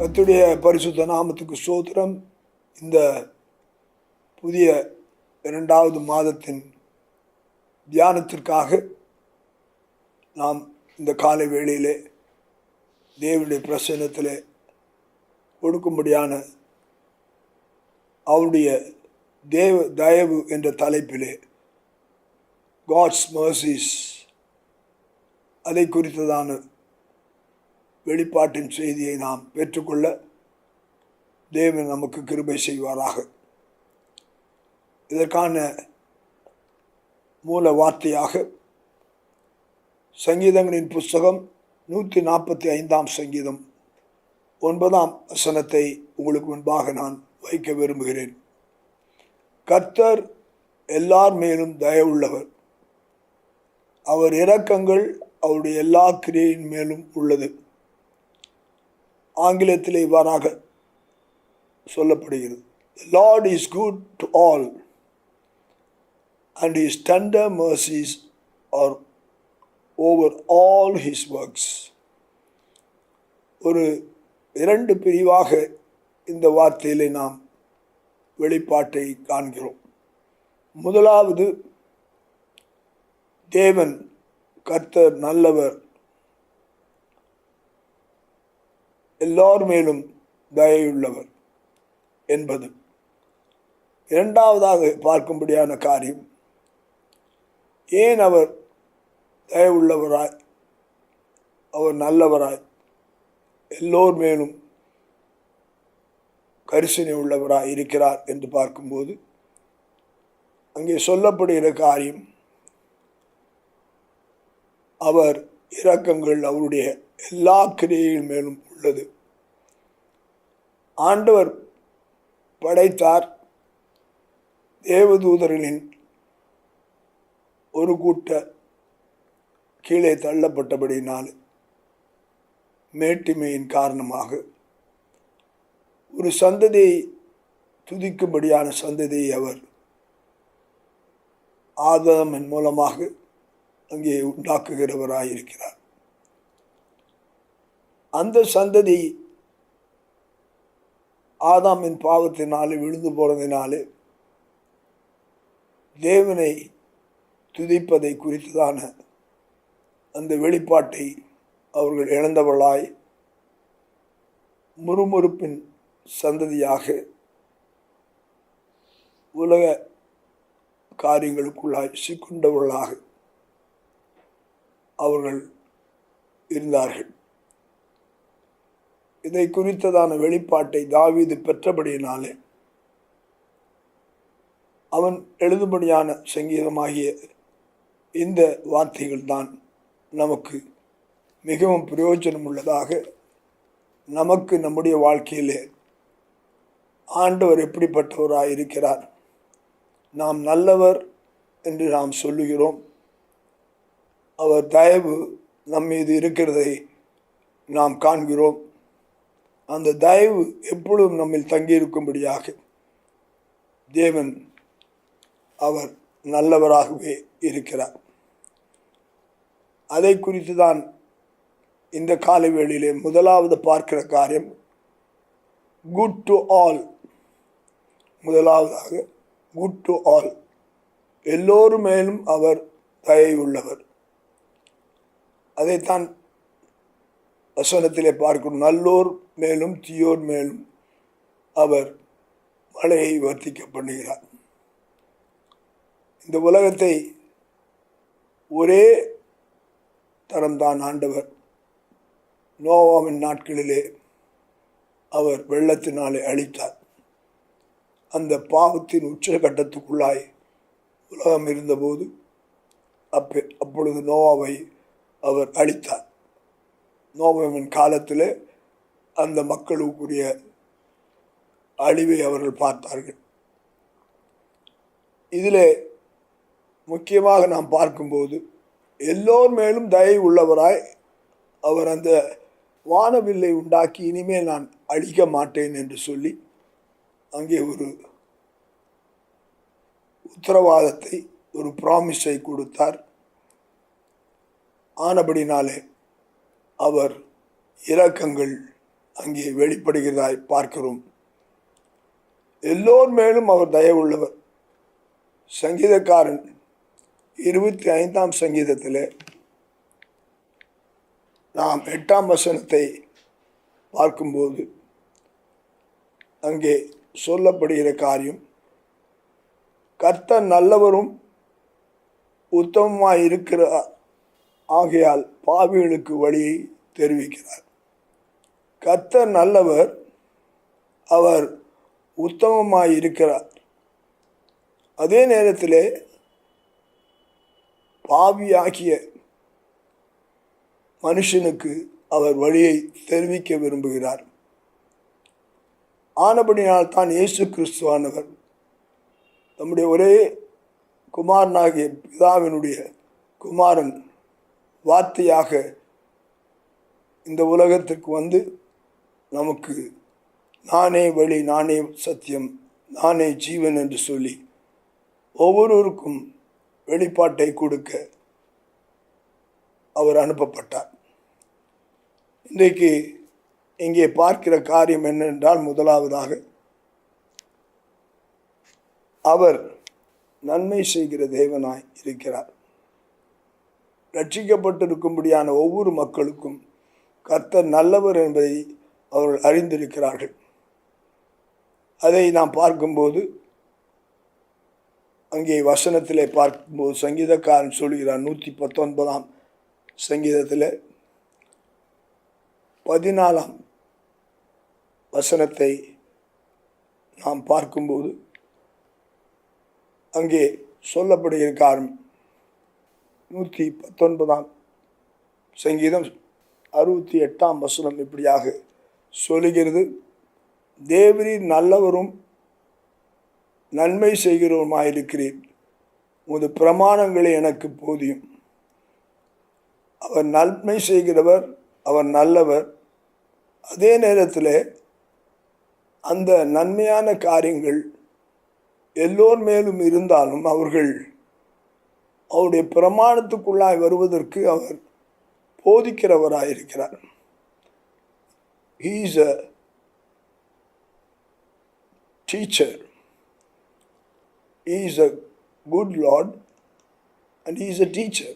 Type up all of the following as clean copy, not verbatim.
கர்த்தருடைய பரிசுத்த நாமத்துக்கு ஸ்தோத்திரம். இந்த புதிய 2வது மாதத்தின் தியானத்திற்காக நாம் இந்த காலை வேளையிலே தேவனுடைய பிரசன்னத்திலே கொடுக்கும்படியான அவருடைய தயவு என்ற தலைப்பிலே காட்ஸ் மர்சிஸ் அதை குறித்ததான வெளிப்பாட்டின் செய்தியை நாம் பெற்றுக்கொள்ள தேவன் நமக்கு கிருபை செய்வாராக. இதற்கான மூல வார்த்தையாக சங்கீதங்களின் புஸ்தகம் 145 சங்கீதம் 9 வசனத்தை உங்களுக்கு முன்பாக நான் வைக்க விரும்புகிறேன். கர்த்தர் எல்லார் மேலும் தயவுள்ளவர், அவர் இரக்கங்கள் அவருடைய எல்லா கிரியையின் மேலும் உள்ளது. ஆங்கிலத்தில் இவ்வாறாக சொல்லப்படுகிறது, The Lord is good to all and his tender mercies are over all his works. ஒரு 2 பிரிவாக இந்த வார்த்தையிலே நாம் வெளிப்பாட்டை காண்கிறோம். முதலாவது, தேவன் கர்த்தர் நல்லவர், எல்லோர் மேலும் தயவுள்ளவர் என்பது. இரண்டாவதாக பார்க்கும்படியான காரியம், ஏன் அவர் தயவுள்ளவராய், அவர் நல்லவராய், எல்லோர் மேலும் கரிசனை உள்ளவராய் இருக்கிறார் என்று பார்க்கும்போது அங்கே சொல்லப்படுகிற காரியம், அவர் இரக்கங்கள் அவருடைய எல்லா கிரியைகள் மேலும் உள்ளது. ஆண்டவர் படைத்தார், தேவதூதர்களின் ஒரு கூட்ட கீழே தள்ளப்பட்டபடியினால் மேட்டிமையின் காரணமாக ஒரு சந்ததியை துதிக்கும்படியான சந்ததியை அவர் ஆதாமின் மூலமாக அங்கே உண்டாக்குகிறவராயிருக்கிறார். அந்த சந்ததி ஆதாமின் பாவத்தினாலே விழுந்து போனதினாலே தேவனை துதிப்பதை குறித்ததான அந்த வெளிப்பாட்டை அவர்கள் இழந்தவர்களாய் முறுமுறுப்பின் சந்ததியாக உலக காரியங்களுக்குள்ளாய் சிக்குண்டவர்களாக அவர்கள் இருந்தார்கள். இதை குறித்ததான வெளிப்பாட்டை தாவீது பெற்றபடியினாலே அவன் எழுதும்படியான சங்கீதமாகிய இந்த வார்த்தைகள் தான் நமக்கு மிகவும் பிரயோஜனம் உள்ளதாக, நமக்கு நம்முடைய வாழ்க்கையிலே ஆண்டவர் எப்படிப்பட்டவராக இருக்கிறார், நாம் நல்லவர் என்று நாம் சொல்லுகிறோம், அவர் தயவு நம் மீது இருக்கிறதை நாம் காண்கிறோம். அந்த தயவு எப்பொழுதும் நம்மில் தங்கியிருக்கும்படியாக தேவன் அவர் நல்லவராகவே இருக்கிறார். அதை குறித்து தான் இந்த காலை வேளையிலே முதலாவது பார்க்கிற காரியம், குட் டு ஆல். முதலாவதாக குட் டு ஆல், எல்லோரும் மேலும் அவர் தயவுள்ளவர். அதைத்தான் வசனத்திலே பார்க்கணும், நல்லோர் மேலும் தீயோர் மேலும் அவர் மழையை வர்த்திக்க பண்ணுகிறார். இந்த உலகத்தை ஒரே தரம்தான் ஆண்டவர் நோவாவின் நாட்களிலே அவர் வெள்ளத்தினாலே அழித்தார். அந்த பாவத்தின் உச்சகட்டத்துக்குள்ளாய் உலகம் இருந்தபோது அப்பொழுது நோவாவை அவர் அழித்தார். நோவாவின் காலத்தில் அந்த மக்களுக்குரிய அழிவை அவர்கள் பார்த்தார்கள். இதில் முக்கியமாக நாம் பார்க்கும்போது, எல்லோர் மேலும் தயவு உள்ளவராய் அவர் அந்த வானவில்லை உண்டாக்கி இனிமேல் நான் அழிக்க மாட்டேன் என்று சொல்லி அங்கே ஒரு உத்தரவாதத்தை, ஒரு ப்ராமிஸை கொடுத்தார். ஆனபடினாலே அவர் இரக்கங்கள் அங்கே வெளிப்படுகிறதாய் பார்க்கிறோம். எல்லோர் மேலும் அவர் தயவுள்ளவர். சங்கீதக்காரன் 25ஆம் சங்கீதத்தில் நாம் 8ஆம் வசனத்தை பார்க்கும்போது அங்கே சொல்லப்படுகிற காரியம், கர்த்தர் நல்லவரும் உத்தமமாய் இருக்கிறார், ஆகையால் பாவிகளுக்கு வழியை தெரிவிக்கிறார். கர்த்தர் நல்லவர், அவர் உத்தமமாய் இருக்கிறார். அதே நேரத்தில் பாவியாகிய மனுஷனுக்கு அவர் வழியை தெரிவிக்க விரும்புகிறார். ஆனபடினால் தான் இயேசு கிறிஸ்துவானவர் நம்முடைய ஒரே குமாரனாகிய பிதாவினுடைய குமாரன் வார்த்தையாக இந்த உலகத்திற்கு வந்து நமக்கு நானே வழி, நானே சத்தியம், நானே ஜீவன் என்று சொல்லி ஒவ்வொருவருக்கும் வெளிப்பாட்டை கொடுக்க அவர் அனுப்பப்பட்டார். இன்றைக்கு இங்கே பார்க்கிற காரியம் என்னென்றால், முதலாவதாக அவர் நன்மை செய்கிற தேவனாய் இருக்கிறார். ரட்சிக்கப்பட்டிருக்கும்படியான ஒவ்வொரு மக்களுக்கும் கர்த்தர் நல்லவர் என்பதை அவர்கள் அறிந்திருக்கிறார்கள். அதை நாம் பார்க்கும்போது அங்கே வசனத்திலே பார்க்கும்போது சங்கீதக்காரன் சொல்கிறார், 119ஆம் சங்கீதத்தில் 14ஆம் வசனத்தை நாம் பார்க்கும்போது அங்கே சொல்லப்படுகிற காரணம் 119ஆம் சங்கீதம் 68ஆம் வசனம் இப்படியாக சொல்லுகிறது, தேவரீர் நல்லவரும் நன்மை செய்கிறவருமாயிருக்கிறீர், உமது பிரமாணங்களே எனக்கு போதியும். அவர் நன்மை செய்கிறவர், அவர் நல்லவர். அதே நேரத்தில் அந்த நன்மையான காரியங்கள் எல்லோர் மேலும் இருந்தாலும் அவர்கள் அவருடைய பிரமாணத்துக்குள்ளாய் வருவதற்கு அவர் போதிக்கிறவராயிருக்கிறார். He is a teacher. He is a good Lord and he is a teacher.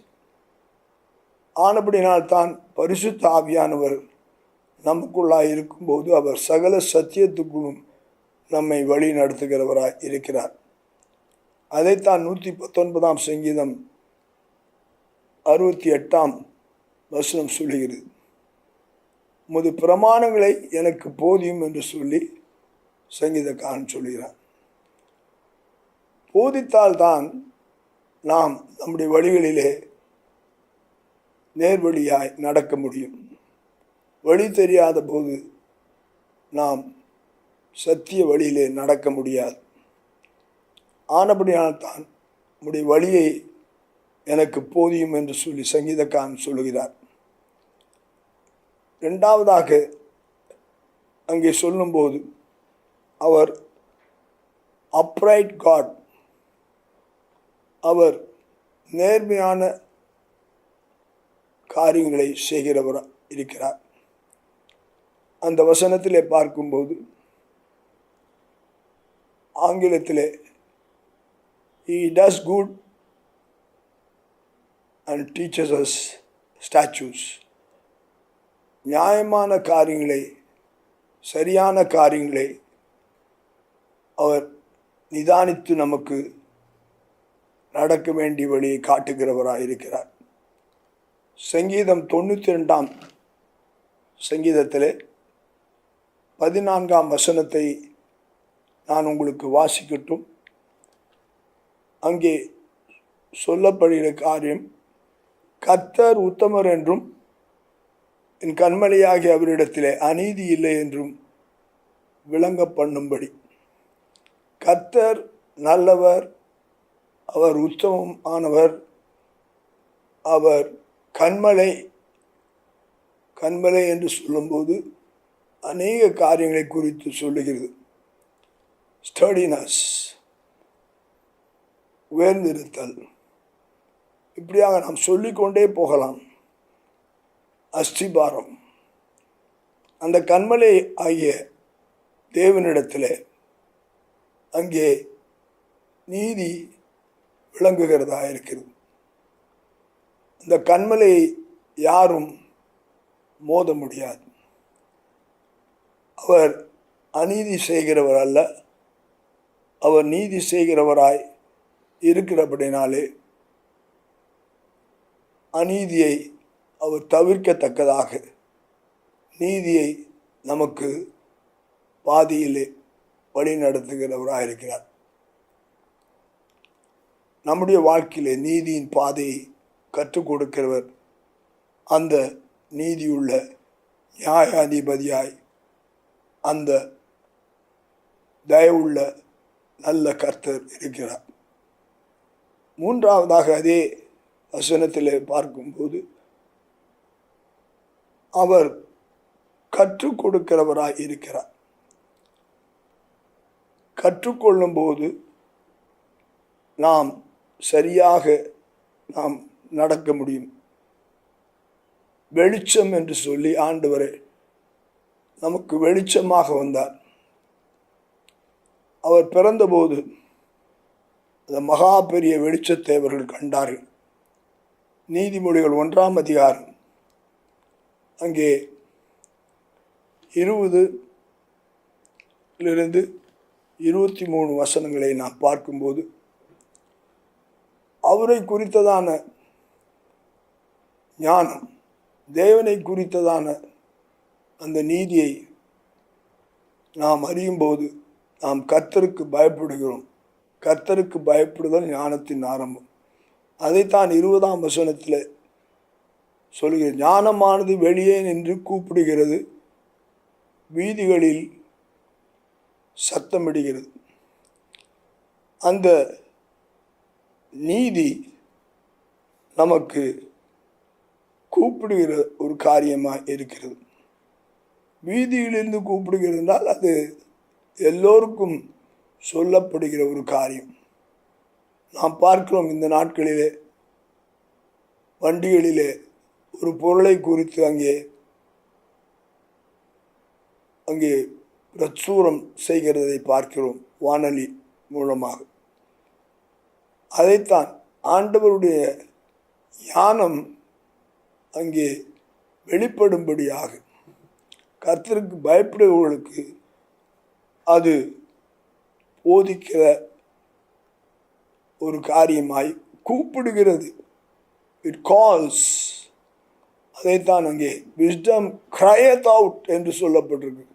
ஆனபடினால் தான் பரிசுத்த ஆவியானவர் நமக்குள்ளாய் இருக்கும்போது அவர் சகல சத்தியத்துக்குள்ளும் நம்மை வழி நடத்துகிறவராய் இருக்கிறார். அதைத்தான் 119ஆம் சங்கீதம் 68ஆம் வசனம் சொல்லுகிறது, உமது பிரமாணங்களை எனக்கு போதியும் என்று சொல்லி சங்கீதக்காரன் சொல்கிறார். போதித்தால்தான் நாம் நம்முடைய வழிகளிலே நேர்வழியாய் நடக்க முடியும். வழி தெரியாத போது நாம் சத்திய வழியிலே நடக்க முடியாது. ஆனபடியால்தான் நம்முடைய வழியை எனக்கு போதியும் என்று சொல்லி சங்கீதக்காரன் சொல்லுகிறார். இரண்டாவதாக அங்கே சொல்லும்போது அவர் அப்ரைட் காட், அவர் நேர்மையான காரியங்களை செய்கிறவர் இருக்கிறார். அந்த வசனத்திலே பார்க்கும்போது ஆங்கிலத்திலே he does good and teaches us statutes. நியாயமான காரியங்களை, சரியான காரியங்களை அவர் நிதானித்து நமக்கு நடக்க வேண்டிய வழியை காட்டுகிறவராக இருக்கிறார். சங்கீதம் 92ஆம் சங்கீதத்திலே 14ஆம் வசனத்தை நான் உங்களுக்கு வாசிக்கட்டும். அங்கே சொல்லப்படுகிற காரியம், கர்த்தர் உத்தமர் என்றும் என் கண்மலையாகிய அவரிடத்திலே அநீதி இல்லை என்றும் விளங்க பண்ணும்படி. கர்த்தர் நல்லவர், அவர் உத்தமம் ஆனவர், அவர் கண்மலை. கண்மலை என்று சொல்லும்போது அநேக காரியங்களை குறித்து சொல்லுகிறது. ஸ்டடினஸ், உயர்ந்திருத்தல், இப்படியாக நாம் சொல்லிக்கொண்டே போகலாம். அஸ்திபாரம், அந்த கன்மலை ஆகிய தேவனிடத்தில் அங்கே நீதி விளங்குகிறதா இருக்கிறது. அந்த கன்மலை யாரும் மோத முடியாது. அவர் அநீதி செய்கிறவர் அல்ல, அவர் நீதி செய்கிறவராய் இருக்கிறபடினாலே அநீதியை அவர் தவிர்க்கத்தக்கதாக நீதியை நமக்கு பாதியிலே வழி நடத்துகிறவராக இருக்கிறார். நம்முடைய வாழ்க்கையிலே நீதியின் பாதையை கற்றுக் கொடுக்கிறவர் அந்த நீதியுள்ள நியாயாதிபதியாய் அந்த தயவுள்ள நல்ல கர்த்தர் இருக்கிறார். மூன்றாவதாக அதே வசனத்தில் பார்க்கும்போது அவர் கற்றுக் கொடுக்கிறவராய் இருக்கிறார். கற்றுக்கொள்ளும்போது நாம் சரியாக நாம் நடக்க முடியும். வெளிச்சம் என்று சொல்லி ஆண்டவரே நமக்கு வெளிச்சமாக வந்தார். அவர் பிறந்தபோது அந்த மகா பெரிய வெளிச்சத்தை அவர்கள் கண்டார்கள். நீதிமொழிகள் 1ஆம் அதிகாரம் அங்கே 20-23 வசனங்களை நாம் பார்க்கும்போது அவரை குறித்ததான ஞானம், தேவனை குறித்ததான அந்த நீதியை நாம் அறியும்போது நாம் கர்த்தருக்கு பயப்படுகிறோம். கர்த்தருக்கு பயப்படுதல் ஞானத்தின் ஆரம்பம். அதைத்தான் 20ஆம் வசனத்தில் சொல்கிறது. ஞானமானது வெளியே நின்று கூப்பிடுகிறது, வீதிகளில் சத்தமிடுகிறது. அந்த நீதி நமக்கு கூப்பிடுகிற ஒரு காரியமாக இருக்கிறது. வீதியிலிருந்து கூப்பிடுகிறதால் அது எல்லோருக்கும் சொல்லப்படுகிற ஒரு காரியம். நாம் பார்க்கிறோம் இந்த நாட்களிலே வண்டிகளிலே ஒரு பொருளை குறித்து அங்கே பிரச்சுரம் செய்கிறதை பார்க்கிறோம் வானொலி மூலமாக. அதைத்தான் ஆண்டவருடைய ஞானம் அங்கே வெளிப்படும்படியாக கர்த்தருக்கு பயப்படுபவர்களுக்கு அது போதிக்கிற ஒரு காரியமாய் கூப்பிடுகிறது. It calls. அதைத்தான் அங்கே விஸ்டம் கிரையத் அவுட் என்று சொல்லப்பட்டிருக்கு.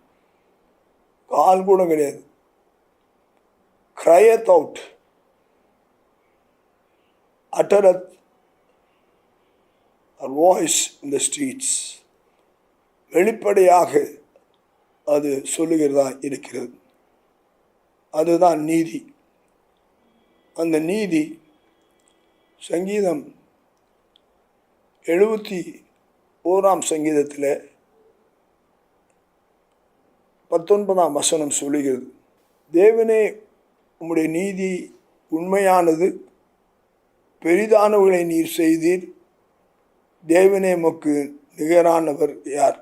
கால் கூட கிடையாது, கிரையத் out, uttereth a voice in the streets. வெளிப்படையாக அது சொல்லுகிறதா இருக்கிறது. அதுதான் நீதி. அந்த நீதி சங்கீதம் 71ஆம் சங்கீதத்தில் 19ஆம் வசனம் சொல்லுகிறது. தேவனே உம்முடைய நீதி உண்மையானது, பெரிதானவர்களை நீர் செய்தீர். தேவனே உமக்கு நிகரானவர் யார்?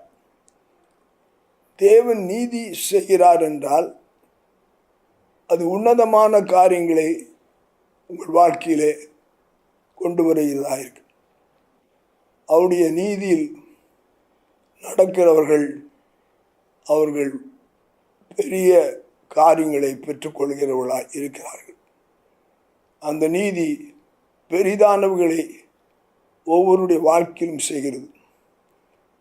தேவன் நீதி செய்கிறார் என்றால் அது உன்னதமான காரியங்களை உங்கள் வாழ்க்கையிலே கொண்டு வருகிறதாக இருக்கு. அவருடைய நீதியில் நடக்கிறவர்கள் அவர்கள் பெரிய காரியங்களை பெற்றுக்கொள்கிறவர்களாக இருக்கிறார்கள். அந்த நீதி பெரிதானவர்களை ஒவ்வொருடைய வாழ்க்கையிலும் செய்கிறது.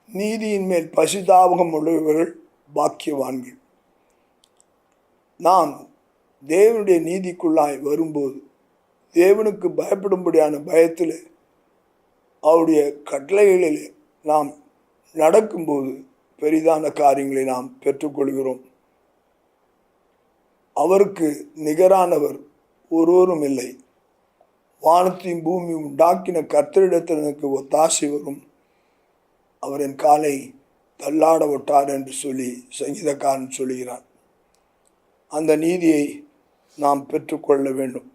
நீதியின் மேல் பசிதாபகம் உள்ளவர்கள் பாக்கியவான்கள். நாம் தேவனுடைய நீதிக்குள்ளாய் வரும்போது தேவனுக்கு பயப்படும்படியான பயத்தில் அவருடைய கட்டளைகளில் நாம் நடக்கும்போது பெரிதான காரியங்களை நாம் பெற்றுக்கொள்கிறோம். அவருக்கு நிகரானவர் ஒருவரும் இல்லை. வானத்தையும் பூமியும் உண்டாக்கின கர்த்தரிடத்தில் எனக்கு ஒத்தாசை வரும், அவர் என் காலை தள்ளாட விட்டார் என்று சொல்லி சங்கீதக்காரன் சொல்கிறான். அந்த நீதியை நாம் பெற்றுக்கொள்ள வேண்டும்.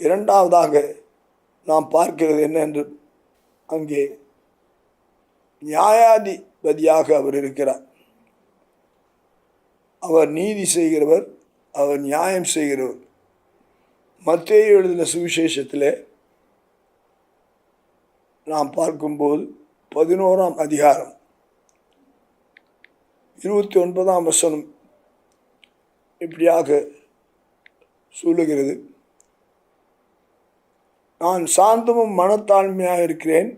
இரண்டாவதாக நாம் பார்க்கிறது என்னென்று, அங்கே பதியாக அவர் இருக்கிறார். அவர் நீதி செய்கிறவர், அவர் நியாயம் செய்கிறவர். மத்தேயு எழுதின சுவிசேஷத்தில் நாம் பார்க்கும்போது 11ஆம் அதிகாரம் 29ஆம் வசனம் இப்படியாக சொல்லுகிறது: நான் சாந்தமும் மனத்தாழ்மையாக இருக்கிறேன்.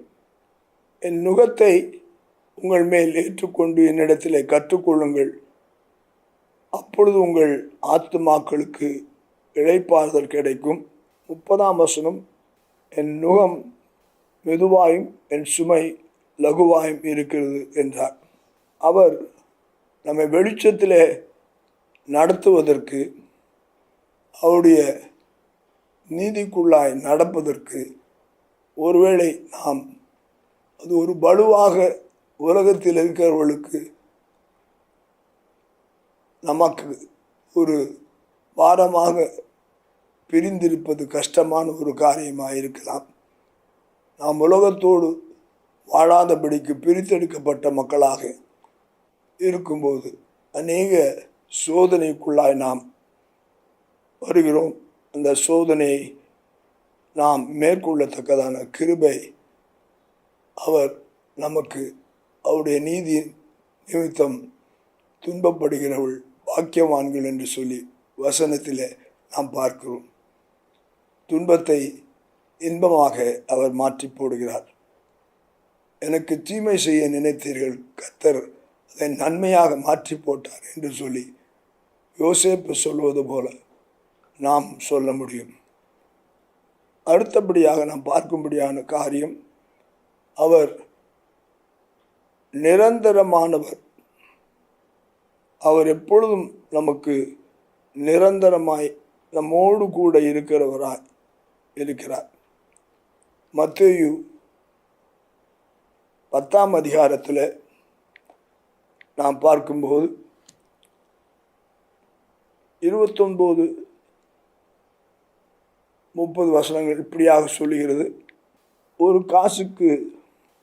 என் நுகத்தை உங்கள் மேல் ஏற்றுக்கொண்டு என்னிடத்தில் கற்றுக்கொள்ளுங்கள். அப்பொழுது உங்கள் ஆத்துமாக்களுக்கு இளைப்பாறுதல் கிடைக்கும். 30ஆம் வசனம்: என் நுகம் மெதுவாயும் என் சுமை லகுவாயும் இருக்கிறது என்றார். அவர் நம்மை வெளிச்சத்தில் நடத்துவதற்கு, அவருடைய நீதிக்குள்ளாய் நடப்பதற்கு, ஒருவேளை நாம் அது ஒரு பலுவாக உலகத்தில் இருக்கிறவர்களுக்கு நமக்கு ஒரு பாரமாக பிரிந்திருப்பது கஷ்டமான ஒரு காரியமாக இருக்கலாம். நாம் உலகத்தோடு வாழாதபடிக்கு பிரித்தெடுக்கப்பட்ட மக்களாக இருக்கும்போது அநேக சோதனைக்குள்ளாய் நாம் வருகிறோம். அந்த சோதனையை நாம் மேற்கொள்ளத்தக்கதான கிருபை அவர் நமக்கு, அவருடைய நீதி நிமித்தம் துன்பப்படுகிறவள் பாக்கியவான்கள் என்று சொல்லி வசனத்தில் நாம் பார்க்கிறோம். துன்பத்தை இன்பமாக அவர் மாற்றி போடுகிறார். எனக்கு தீமை செய்ய நினைத்தீர்கள், கர்த்தர் அதை நன்மையாக மாற்றி போட்டார் என்று சொல்லி யோசேப்பு சொல்வது போல நாம் சொல்ல முடியும். அடுத்தபடியாக நாம் பார்க்கும்படியான காரியம், அவர் நிரந்தரமானவர். அவர் எப்பொழுதும் நமக்கு நிரந்தரமாய் நம்மோடு கூட இருக்கிறவராய் இருக்கிறார். மத்தேயு 10ஆம் அதிகாரத்தில் நாம் பார்க்கும்போது 29-30 வசனங்கள் இப்படியாக சொல்லுகிறது: ஒரு காசுக்கு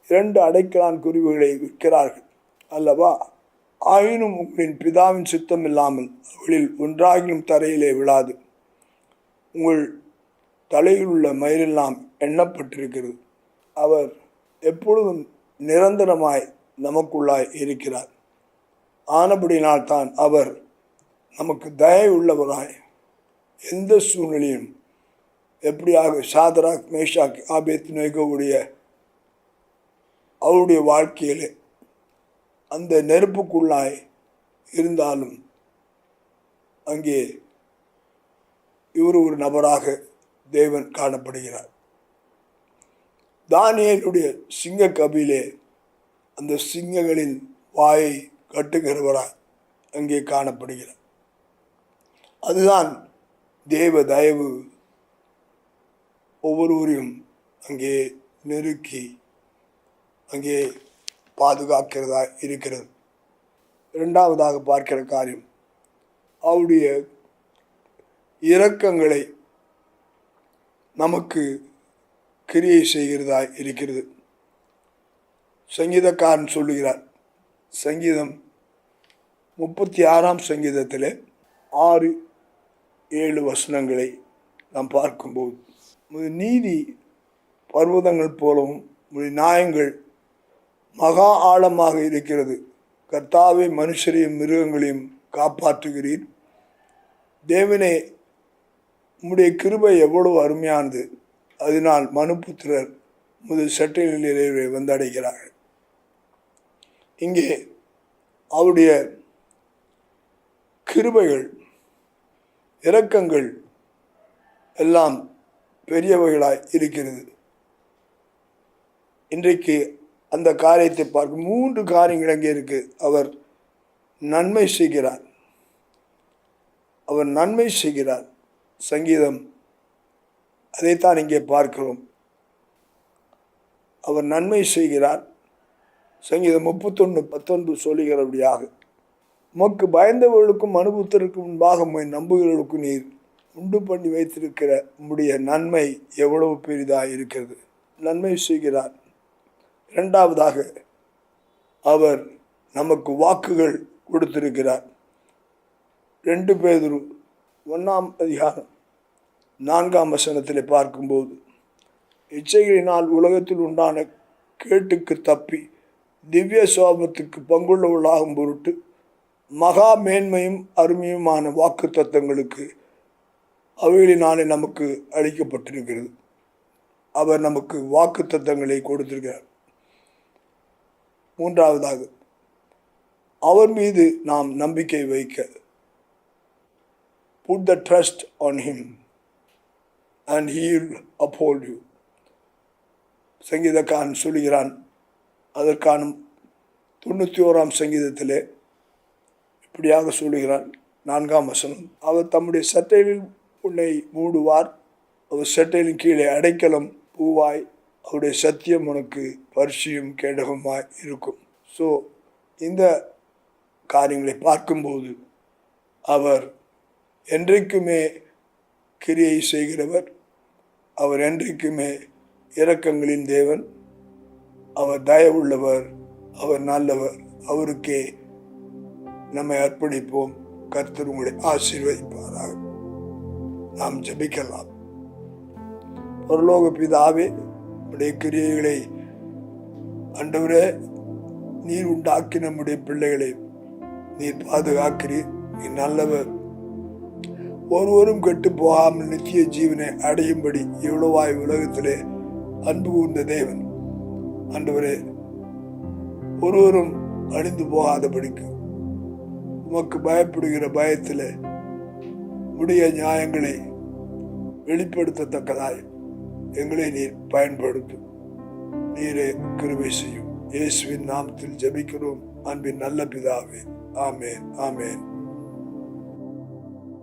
2 அடைக்கலான் குருவிகளை விற்கிறார்கள் அல்லவா? ஆயினும் உங்களின் பிதாவின் சித்தம் இல்லாமல் அவளில் ஒன்றாகிலும் தரையிலே விழாது. உங்கள் தலையில் உள்ள மயிரெல்லாம் எண்ணப்பட்டிருக்கிறது. அவர் எப்பொழுதும் நிரந்தரமாய் நமக்குள்ளாய் இருக்கிறார். ஆனபடினால்தான் அவர் நமக்கு தயை உள்ளவராய் எந்த சூழ்நிலையும், எப்படியாக சாதராக் மேஷாக் ஆபேத்நேகோவுடைய அவருடைய வாழ்க்கையில் அந்த நெருப்புக்குள்ளாய் இருந்தாலும் அங்கே இவர் ஒரு நபராக தேவன் காணப்படுகிறார். தானியேலுடைய சிங்க கபிலே அந்த சிங்கங்களின் வாயை கட்டுகிறவராய் அங்கே காணப்படுகிறார். அதுதான் தேவ தயவு ஒவ்வொருவரையும் அங்கே நெருக்கி அங்கே பாதுகாக்கிறதா இருக்கிறது. இரண்டாவதாக பார்க்கிற காரியம், அவருடைய இரக்கங்களை நமக்கு கிரியை செய்கிறதா இருக்கிறது. சங்கீதக்காரன் சொல்லுகிறார், சங்கீதம் 36ஆம் சங்கீதத்தில் 6-7 வசனங்களை நாம் பார்க்கும்போது, நீதி பர்வதங்கள் போலவும் நியாயங்கள் மகா ஆழமாக இருக்கிறது. கர்த்தாவே, மனுஷரையும் மிருகங்களையும் காப்பாற்றுகிறீர். தேவனே, உம்முடைய கிருபை எவ்வளவு அருமையானது. அதனால் மனுபுத்திரர் முது சட்டையிலே வந்தடைகிறார்கள். இங்கே அவருடைய கிருபைகள், இரக்கங்கள் எல்லாம் பெரியவைகளாய் இருக்கிறது. இன்றைக்கு அந்த காரியத்தை பார்க்க 3 காரியங்கள் அங்கே இருக்கு. அவர் நன்மை செய்கிறார், அவர் நன்மை செய்கிறார். சங்கீதம் அதைத்தான் இங்கே பார்க்கிறோம். அவர் நன்மை செய்கிறார். சங்கீதம் 31:19 சொல்லுகிறபடியாக, உமக்கு பயந்தவர்களுக்கும் மனுபுத்தருக்கும் முன்பாக நம்புகிறவர்களுக்கும் நீர் உண்டு பண்ணி வைத்திருக்கிற உம்முடைய நன்மை எவ்வளவு பெரிதாக இருக்கிறது. நன்மை செய்கிறார். இரண்டாவதாக, அவர் நமக்கு வாக்குகள் கொடுத்திருக்கிறார். 2 பேதுரு 1:4 பார்க்கும்போது, இச்சைகளினால் உலகத்தில் உண்டான கேட்டுக்கு தப்பி திவ்ய சோபத்துக்கு பங்குள்ளவர்களாகும் பொருட்டு மகா மேன்மையும் அருமையுமான வாக்கு தத்தங்களுக்கு அவைகளினாலே நமக்கு அளிக்கப்பட்டிருக்கிறது. அவர் நமக்கு வாக்கு தத்தங்களை கொடுத்திருக்கிறார். 3வது, அவர் மீது நாம் நம்பிக்கை வைக்க, put the trust on him and he will uphold you. சங்கீதக்காரன் சொல்கிறான். அதற்கான 91ஆம் சங்கீதத்திலே இப்படியாக சொல்லுகிறான். 4ஆம் வசனம், அவர் தம்முடைய சட்டையில் உன்னை மூடுவார், அவர் சட்டையின் கீழே அடைக்கலம் பூவாய், அவருடைய சத்தியம் உனக்கு பரிசியும் கேடகமாய் இருக்கும். ஸோ இந்த காரியங்களை பார்க்கும்போது அவர் என்றைக்குமே கிரியை செய்கிறவர், அவர் என்றைக்குமே இரக்கங்களின் தேவன், அவர் தயவுள்ளவர், அவர் நல்லவர். அவருக்கே நம்மை அர்ப்பணிப்போம். கர்த்தர் உங்களை ஆசீர்வதிப்பாராக. நாம் ஜெபிக்கலாம். பரலோக பிதாவே, நம்முடைய கிரியைகளை ஆண்டவரே நீர் உண்டாக்கி நம்முடைய பிள்ளைகளை நீர் பாதுகாக்கிறீர். நீ நல்லவர். ஒருவரும் கெட்டு போகாமல் நித்திய ஜீவனை அடையும்படி எவ்வளவாய் உலகத்திலே அன்பு கூர்ந்த தேவன். ஆண்டவரே, ஒருவரும் அழிந்து போகாதபடிக்கு உமக்கு பயப்படுகிற பயத்தில் உடைய நியாயங்களை வெளிப்படுத்தத்தக்கதாய் எங்களை நீர் பயன்படுத்தும். நீரே கிருபை செய்யும். இயேசுவின் நாமத்தில் ஜெபிக்கிறோம் அன்பின் நல்ல பிதாவே. ஆமென், ஆமென்.